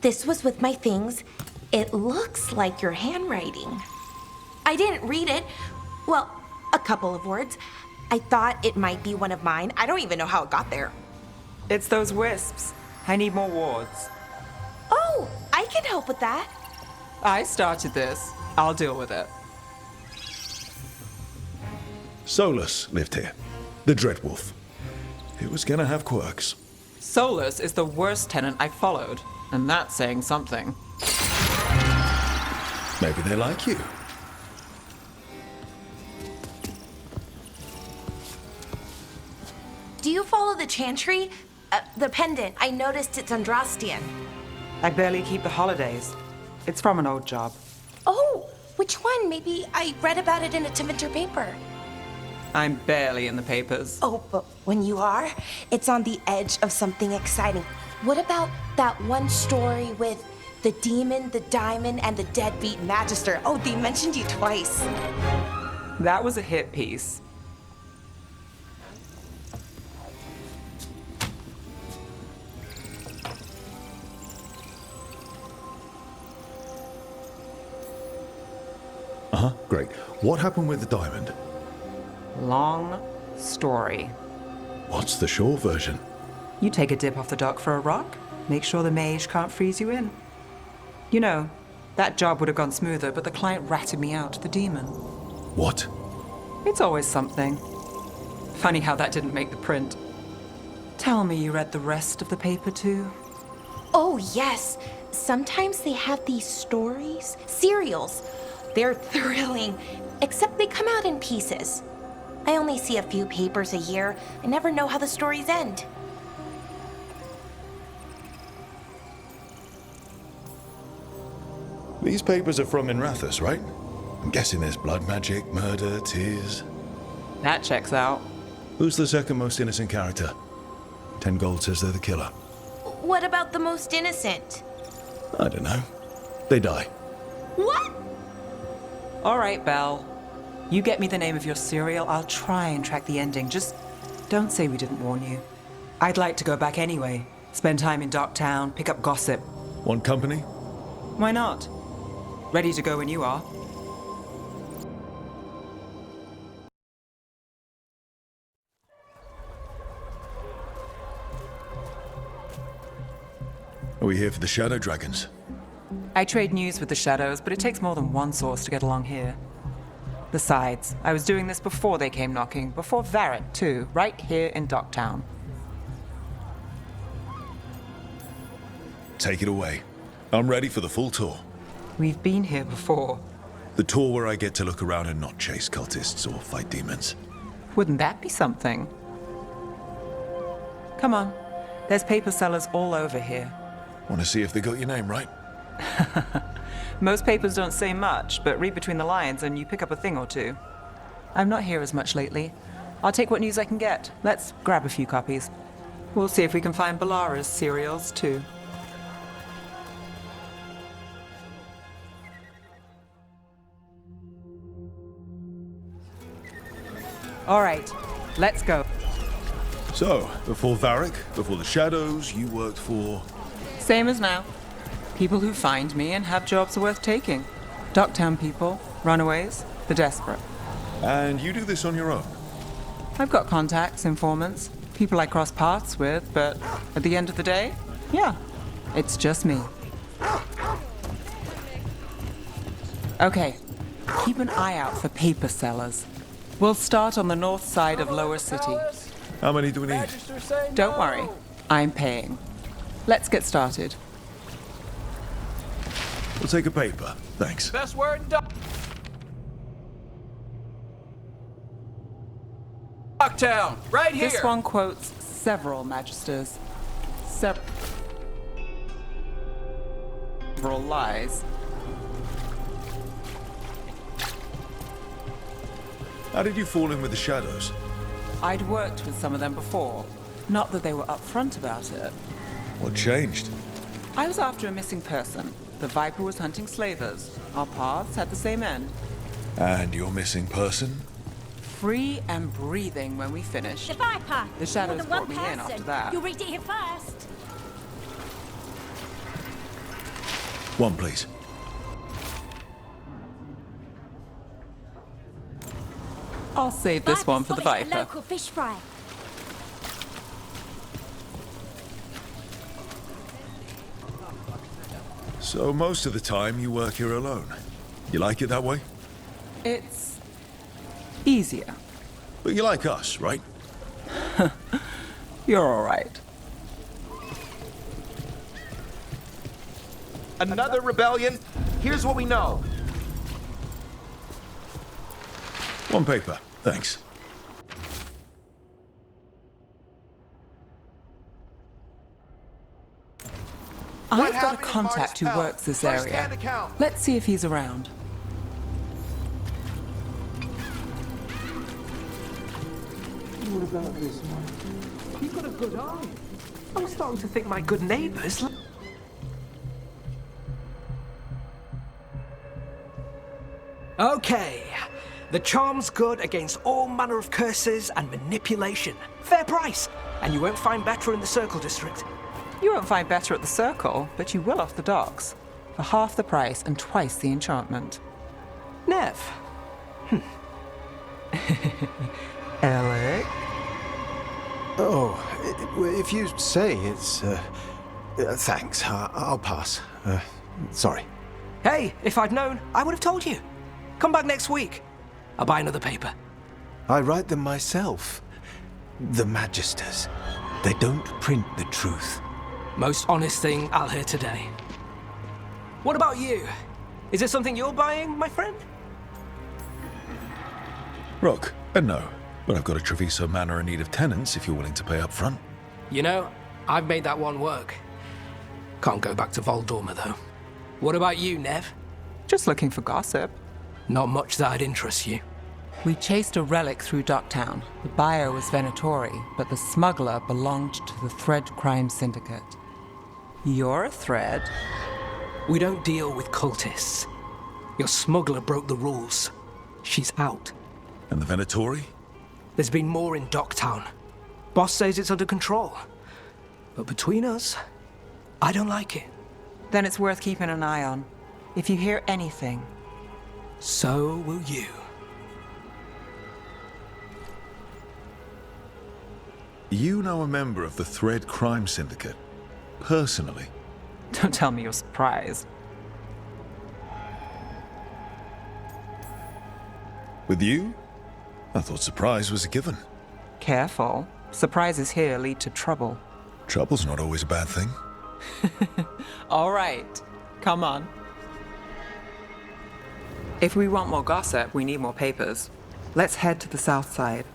This was with my things. It looks like your handwriting. I didn't read it. Well, a couple of words. I thought it might be one of mine. I don't even know how it got there. It's those wisps. I need more wards. Oh, I can help with that. I started this. I'll deal with it. Solus lived here. The Dreadwolf. He was gonna have quirks. Solus is the worst tenant I followed, and that's saying something. Maybe they like you. Do you follow the chantry? The pendant. I noticed it's Andrastian. I barely keep the holidays. It's from an old job. Oh, which one? Maybe I read about it in a Tevinter paper. I'm barely in the papers. Oh, but when you are, it's on the edge of something exciting. What about that one story with the demon, the diamond, and the deadbeat magister? Oh, they mentioned you twice. That was a hit piece. Uh-huh, great. What happened with the diamond? Long story. What's the short version? You take a dip off the dock for a rock, make sure the mage can't freeze you in. You know, that job would have gone smoother, but the client ratted me out, the demon. What? It's always something. Funny how that didn't make the print. Tell me you read the rest of the paper too? Oh, yes. Sometimes they have these stories, serials. They're thrilling, except they come out in pieces. I only see a few papers a year. I never know how the stories end. These papers are from Inrathus, right? I'm guessing there's blood magic, murder, tears. That checks out. Who's the second most innocent character? 10 gold says they're the killer. What about the most innocent? I don't know. They die. What? All right, Belle. You get me the name of your serial, I'll try and track the ending. Just don't say we didn't warn you. I'd like to go back anyway. Spend time in Docktown, pick up gossip. Want company? Why not? Ready to go when you are. Are we here for the Shadow Dragons? I trade news with the Shadows, but it takes more than one source to get along here. Besides, I was doing this before they came knocking, before Varric, too, right here in Docktown. Take it away. I'm ready for the full tour. We've been here before. The tour where I get to look around and not chase cultists or fight demons. Wouldn't that be something? Come on. There's paper sellers all over here. Want to see if they got your name right? Most papers don't say much, but read between the lines and you pick up a thing or two. I'm not here as much lately. I'll take what news I can get. Let's grab a few copies. We'll see if we can find Balara's serials, too. All right, let's go. So, before Varric, before the Shadows, you worked for... Same as now. People who find me and have jobs worth taking. Docktown people, runaways, the desperate. And you do this on your own? I've got contacts, informants, people I cross paths with, but at the end of the day, yeah, it's just me. Okay, keep an eye out for paper sellers. We'll start on the north side of Lower City. How many do we need? Don't worry, I'm paying. Let's get started. We'll take a paper, thanks. Best word in Docktown, right here. This one quotes several magisters. Several lies. How did you fall in with the Shadows? I'd worked with some of them before. Not that they were upfront about it. What changed? I was after a missing person. The Viper was hunting slavers. Our paths had the same end. And your missing person? Free and breathing when we finished. The Viper! The Shadows More than brought one me in person. after that. You'll read it here first. One, please. I'll save this one for the Viper. Local fish fry. So most of the time you work here alone. You like it that way? It's easier. But you like us, right? You're all right. Another rebellion? Here's what we know. One paper, thanks. I've got a contact who works this area. First-hand account. Let's see if he's around. What about this one? You've got a good eye. I'm starting to think my good neighbours. Okay. The charm's good against all manner of curses and manipulation. Fair price. And you won't find better in the Circle District. You won't find better at the Circle, but you will off the docks. For half the price and twice the enchantment. Neve. Alec? Oh, if you say it's... thanks. I'll pass. Sorry. Hey, if I'd known, I would have told you. Come back next week. I'll buy another paper. I write them myself. The Magisters. They don't print the truth. Most honest thing I'll hear today. What about you? Is it something you're buying, my friend? Rock, and no. But I've got a Treviso Manor in need of tenants if you're willing to pay up front. You know, I've made that one work. Can't go back to Voldorma, though. What about you, Neve? Just looking for gossip. Not much that'd interest you. We chased a relic through Docktown. The buyer was Venatori, but the smuggler belonged to the Thread Crime Syndicate. You're a Thread? We don't deal with cultists. Your smuggler broke the rules. She's out. And the Venatori? There's been more in Docktown. Boss says it's under control. But between us, I don't like it. Then it's worth keeping an eye on. If you hear anything. So will you. You know a member of the Thread Crime Syndicate? Personally? Don't tell me you're surprised. With you? I thought surprise was a given. Careful. Surprises here lead to trouble. Trouble's not always a bad thing. All right. Come on. If we want more gossip, we need more papers. Let's head to the south side.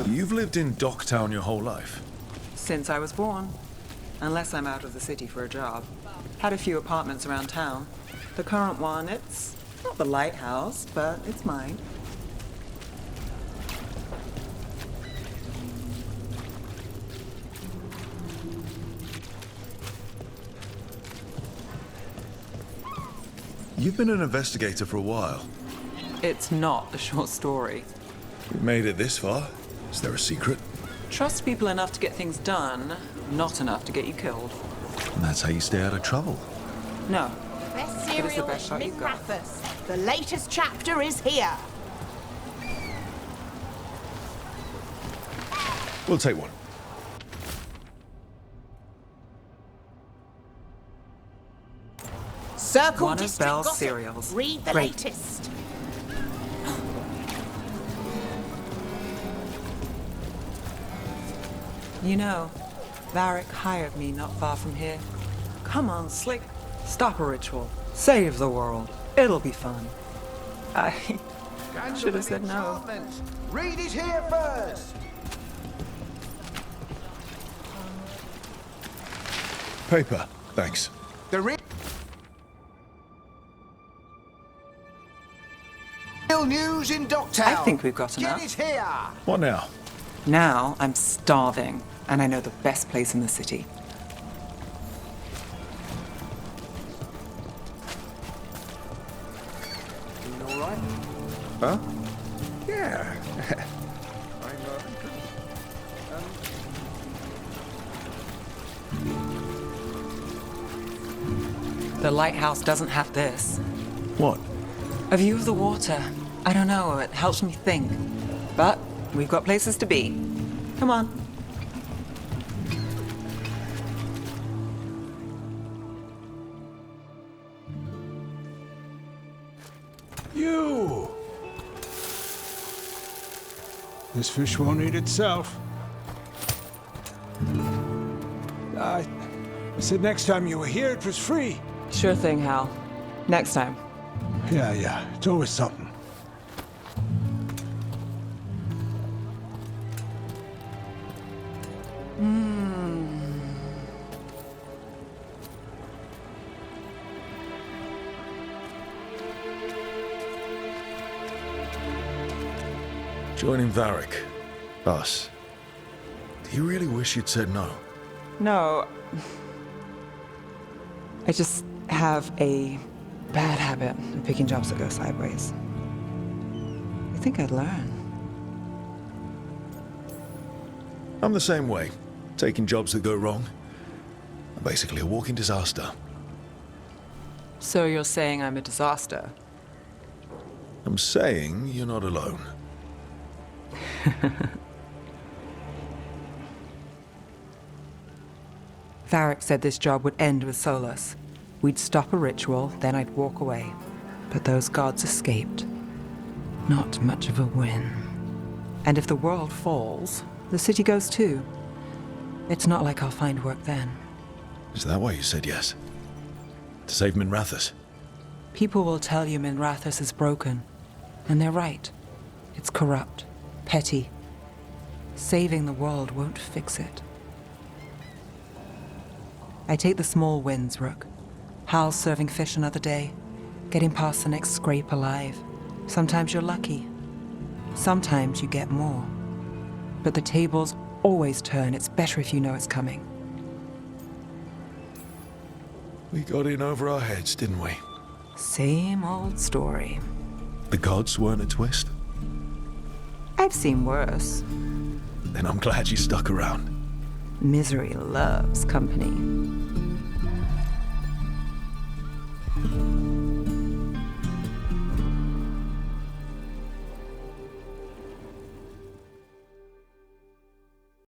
You've lived in Docktown your whole life? Since I was born. Unless I'm out of the city for a job. Had a few apartments around town. The current one, it's not the lighthouse, but it's mine. You've been an investigator for a while. It's not a short story. You've made it this far. Is there a secret? Trust people enough to get things done, not enough to get you killed. And that's how you stay out of trouble. No. Best But it's the cereal best in shot you've got. Mid-Rathus. The latest chapter is here. We'll take one. Circle One of District Belle's gossip. cereals. Read the Great. latest. You know, Varric hired me not far from here. Come on, Slick. Stop a ritual. Save the world. It'll be fun. Should have said no. Reed is here first. Paper, thanks. The real news in Docktown. I think we've got enough. Get it here. What now? Now I'm starving, and I know the best place in the city. All right. Huh? Yeah. The lighthouse doesn't have this. What? A view of the water. I don't know, it helps me think. But we've got places to be. Come on. You! This fish won't eat itself. I said next time you were here it was free. Sure thing, Hal. Next time. Yeah, it's always something. Joining Varric. Us. Do you really wish you'd said no? No. I just have a bad habit of picking jobs that go sideways. I think I'd learn. I'm the same way. Taking jobs that go wrong. I'm basically a walking disaster. So you're saying I'm a disaster? I'm saying you're not alone. Varric said this job would end with Solus. We'd stop a ritual, then I'd walk away. But those gods escaped. Not much of a win. And if the world falls, the city goes too. It's not like I'll find work then. Is that why you said yes? To save Minrathous? People will tell you Minrathous is broken. And they're right. It's corrupt. Petty. Saving the world won't fix it. I take the small wins, Rook. Hal's serving fish another day. Getting past the next scrape alive. Sometimes you're lucky. Sometimes you get more. But the tables always turn. It's better if you know it's coming. We got in over our heads, didn't we? Same old story. The gods weren't a twist? I've seen worse. Then I'm glad you stuck around. Misery loves company.